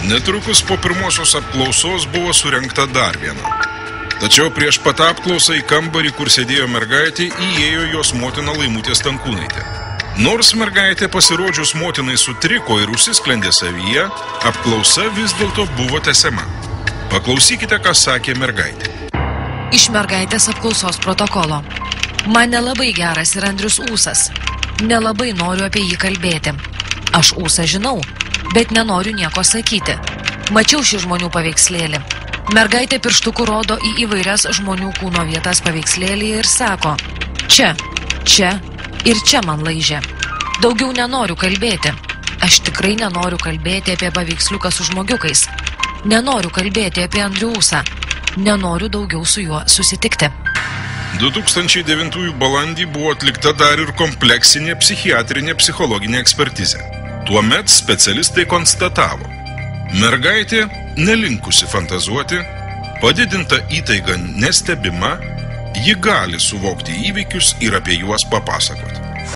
Netrukus po pirmosios apklausos buvo surengta dar viena. Tačiau prieš pat apklausą į kambarį, kur sėdėjo mergaitė, įėjo jos motina Laimutė Stankūnaitė. Nors mergaitė pasirodžius motinai sutriko ir užsisklendė savyje, apklausa vis dėlto buvo tęsiama. Paklausykite, ką sakė mergaitė. Iš mergaitės apklausos protokolo. Man nelabai geras yra Andrius Ūsas. Nelabai noriu apie jį kalbėti. Aš Ūsą žinau, bet nenoriu nieko sakyti. Mačiau šį žmonių paveikslėlį. Mergaitė pirštuku rodo į įvairias žmonių kūno vietas paveikslėlyje ir sako: čia, čia ir čia man laižė. Daugiau nenoriu kalbėti. Aš tikrai nenoriu kalbėti apie paveiksliuką su žmogiukais. Nenoriu kalbėti apie Andrių Ūsą. Nenoriu daugiau su juo susitikti. 2009 balandį buvo atlikta dar ir kompleksinė psichiatrinė psichologinė ekspertizė. Tuomet specialistai konstatavo: mergaitė nelinkusi fantazuoti, padidinta įtaiga nestebima, ji gali suvokti įvykius ir apie juos papasakoti.